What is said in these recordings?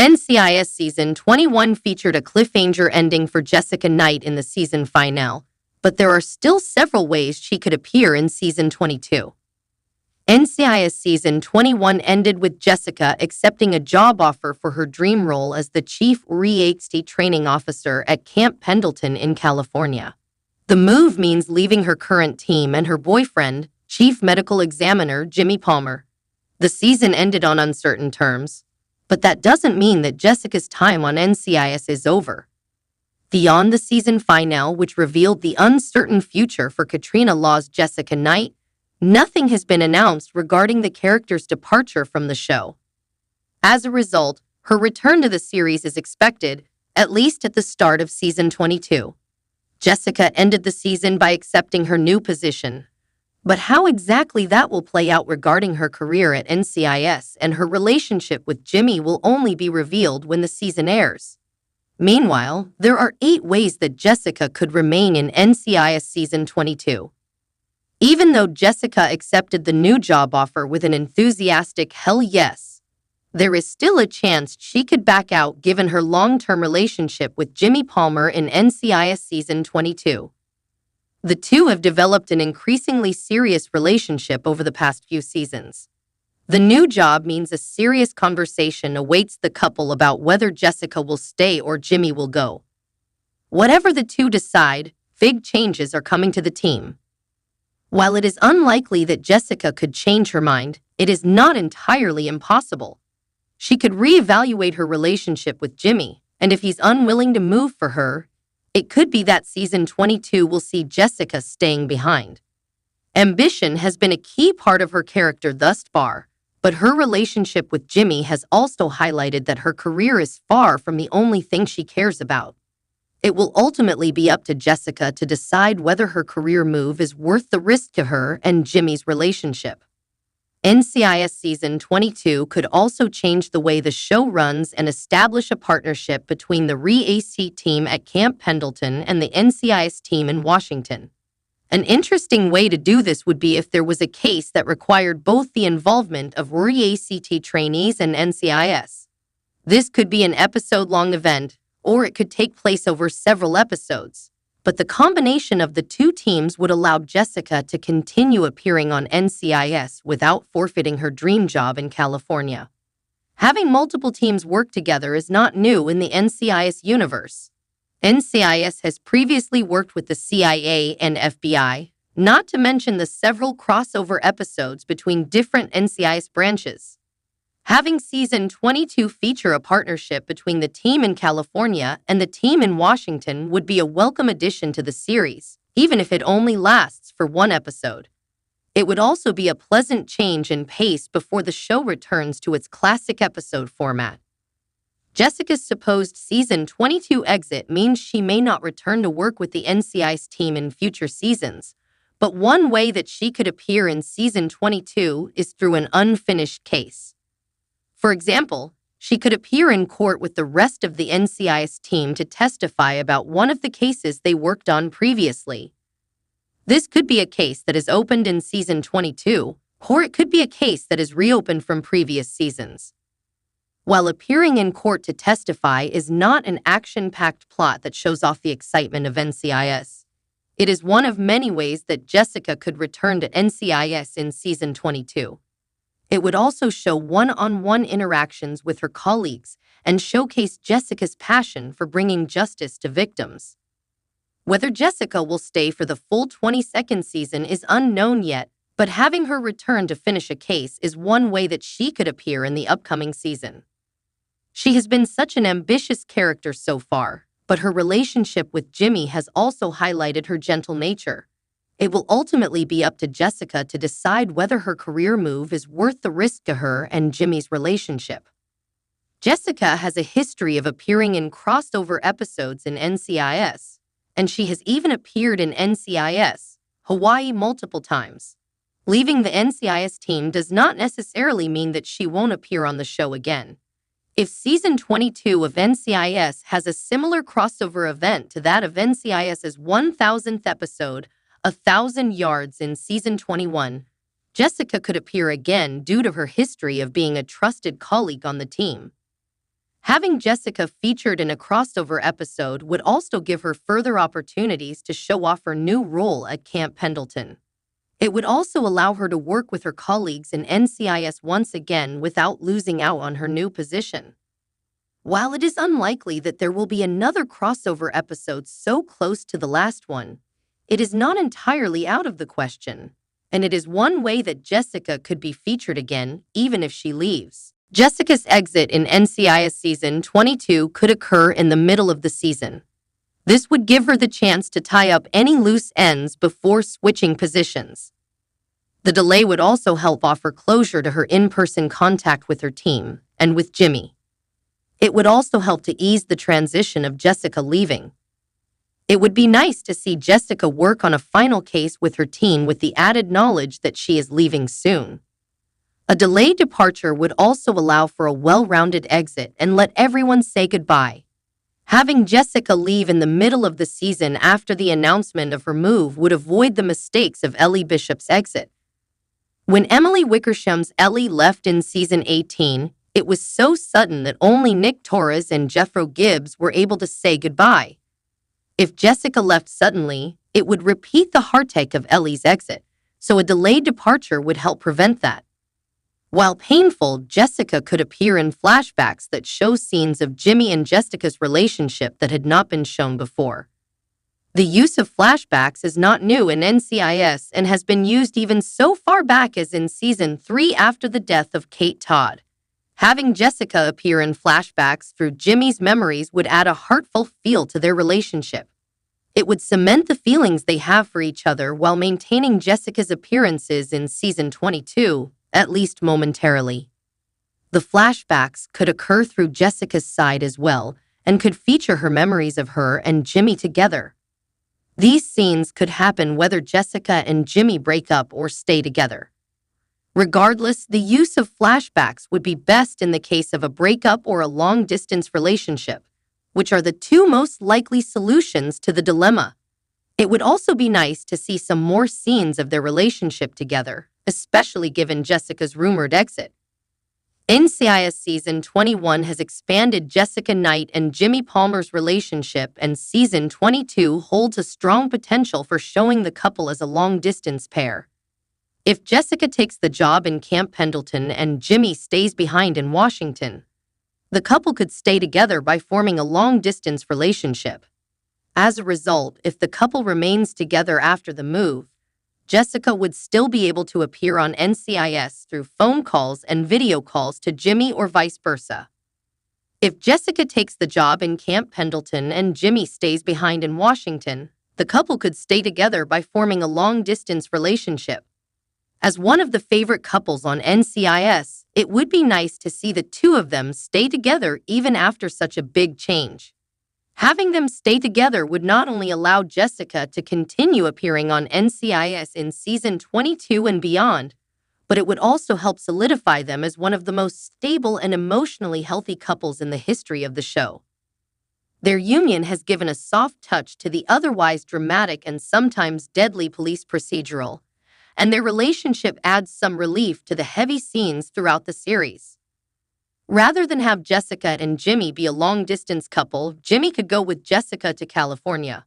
NCIS Season 21 featured a cliffhanger ending for Jessica Knight in the season finale, but there are still several ways she could appear in Season 22. NCIS Season 21 ended with Jessica accepting a job offer for her dream role as the Chief REAXT Training Officer at Camp Pendleton in California. The move means leaving her current team and her boyfriend, Chief Medical Examiner Jimmy Palmer. The season ended on uncertain terms, but that doesn't mean that Jessica's time on NCIS is over. Beyond the season finale, which revealed the uncertain future for Katrina Law's Jessica Knight, nothing has been announced regarding the character's departure from the show. As a result, her return to the series is expected, at least at the start of Season 22. Jessica ended the season by accepting her new position. But how exactly that will play out regarding her career at NCIS and her relationship with Jimmy will only be revealed when the season airs. Meanwhile, there are 8 ways that Jessica could remain in NCIS Season 22. Even though Jessica accepted the new job offer with an enthusiastic hell yes, there is still a chance she could back out given her long-term relationship with Jimmy Palmer in NCIS Season 22. The two have developed an increasingly serious relationship over the past few seasons. The new job means a serious conversation awaits the couple about whether Jessica will stay or Jimmy will go. Whatever the two decide, big changes are coming to the team. While it is unlikely that Jessica could change her mind, it is not entirely impossible. She could reevaluate her relationship with Jimmy, and if he's unwilling to move for her, it could be that Season 22 will see Jessica staying behind. Ambition has been a key part of her character thus far, but her relationship with Jimmy has also highlighted that her career is far from the only thing she cares about. It will ultimately be up to Jessica to decide whether her career move is worth the risk to her and Jimmy's relationship. NCIS Season 22 could also change the way the show runs and establish a partnership between the REAXT team at Camp Pendleton and the NCIS team in Washington. An interesting way to do this would be if there was a case that required both the involvement of REAXT trainees and NCIS. This could be an episode-long event, or it could take place over several episodes. But the combination of the two teams would allow Jessica to continue appearing on NCIS without forfeiting her dream job in California. Having multiple teams work together is not new in the NCIS universe. NCIS has previously worked with the CIA and FBI, not to mention the several crossover episodes between different NCIS branches. Having Season 22 feature a partnership between the team in California and the team in Washington would be a welcome addition to the series, even if it only lasts for one episode. It would also be a pleasant change in pace before the show returns to its classic episode format. Jessica's supposed Season 22 exit means she may not return to work with the NCIS team in future seasons, but one way that she could appear in Season 22 is through an unfinished case. For example, she could appear in court with the rest of the NCIS team to testify about one of the cases they worked on previously. This could be a case that is opened in Season 22, or it could be a case that is reopened from previous seasons. While appearing in court to testify is not an action-packed plot that shows off the excitement of NCIS, it is one of many ways that Jessica could return to NCIS in Season 22. It would also show one-on-one interactions with her colleagues and showcase Jessica's passion for bringing justice to victims. Whether Jessica will stay for the full 22nd season is unknown yet, but having her return to finish a case is one way that she could appear in the upcoming season. She has been such an ambitious character so far, but her relationship with Jimmy has also highlighted her gentle nature. It will ultimately be up to Jessica to decide whether her career move is worth the risk to her and Jimmy's relationship. Jessica has a history of appearing in crossover episodes in NCIS, and she has even appeared in NCIS, Hawaii multiple times. Leaving the NCIS team does not necessarily mean that she won't appear on the show again. If Season 22 of NCIS has a similar crossover event to that of NCIS's 1000th episode, 1,000 Yards in Season 21, Jessica could appear again due to her history of being a trusted colleague on the team. Having Jessica featured in a crossover episode would also give her further opportunities to show off her new role at Camp Pendleton. It would also allow her to work with her colleagues in NCIS once again without losing out on her new position. While it is unlikely that there will be another crossover episode so close to the last one, it is not entirely out of the question, and it is one way that Jessica could be featured again, even if she leaves. Jessica's exit in NCIS Season 22 could occur in the middle of the season. This would give her the chance to tie up any loose ends before switching positions. The delay would also help offer closure to her in-person contact with her team and with Jimmy. It would also help to ease the transition of Jessica leaving. It would be nice to see Jessica work on a final case with her team with the added knowledge that she is leaving soon. A delayed departure would also allow for a well-rounded exit and let everyone say goodbye. Having Jessica leave in the middle of the season after the announcement of her move would avoid the mistakes of Ellie Bishop's exit. When Emily Wickersham's Ellie left in Season 18, it was so sudden that only Nick Torres and Jeffro Gibbs were able to say goodbye. If Jessica left suddenly, it would repeat the heartache of Ellie's exit, so a delayed departure would help prevent that. While painful, Jessica could appear in flashbacks that show scenes of Jimmy and Jessica's relationship that had not been shown before. The use of flashbacks is not new in NCIS and has been used even so far back as in Season 3 after the death of Kate Todd. Having Jessica appear in flashbacks through Jimmy's memories would add a heartful feel to their relationship. It would cement the feelings they have for each other while maintaining Jessica's appearances in Season 22, at least momentarily. The flashbacks could occur through Jessica's side as well and could feature her memories of her and Jimmy together. These scenes could happen whether Jessica and Jimmy break up or stay together. Regardless, the use of flashbacks would be best in the case of a breakup or a long-distance relationship, which are the two most likely solutions to the dilemma. It would also be nice to see some more scenes of their relationship together, especially given Jessica's rumored exit. NCIS Season 21 has expanded Jessica Knight and Jimmy Palmer's relationship, and Season 22 holds a strong potential for showing the couple as a long-distance pair. If Jessica takes the job in Camp Pendleton and Jimmy stays behind in Washington, the couple could stay together by forming a long-distance relationship. As a result, if the couple remains together after the move, Jessica would still be able to appear on NCIS through phone calls and video calls to Jimmy or vice versa. If Jessica takes the job in Camp Pendleton and Jimmy stays behind in Washington, the couple could stay together by forming a long-distance relationship. As one of the favorite couples on NCIS, it would be nice to see the two of them stay together even after such a big change. Having them stay together would not only allow Jessica to continue appearing on NCIS in Season 22 and beyond, but it would also help solidify them as one of the most stable and emotionally healthy couples in the history of the show. Their union has given a soft touch to the otherwise dramatic and sometimes deadly police procedural, and their relationship adds some relief to the heavy scenes throughout the series. Rather than have Jessica and Jimmy be a long-distance couple, Jimmy could go with Jessica to California.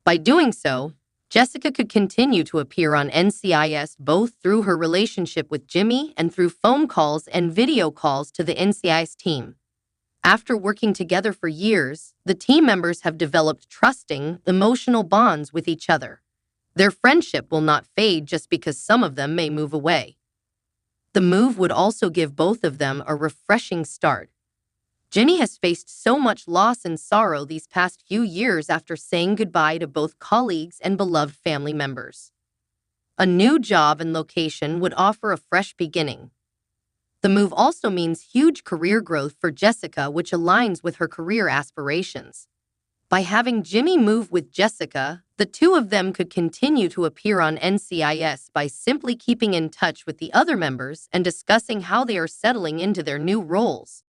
By doing so, Jessica could continue to appear on NCIS both through her relationship with Jimmy and through phone calls and video calls to the NCIS team. After working together for years, the team members have developed trusting, emotional bonds with each other. Their friendship will not fade just because some of them may move away. The move would also give both of them a refreshing start. Jimmy has faced so much loss and sorrow these past few years after saying goodbye to both colleagues and beloved family members. A new job and location would offer a fresh beginning. The move also means huge career growth for Jessica, which aligns with her career aspirations. By having Jimmy move with Jessica, the two of them could continue to appear on NCIS by simply keeping in touch with the other members and discussing how they are settling into their new roles.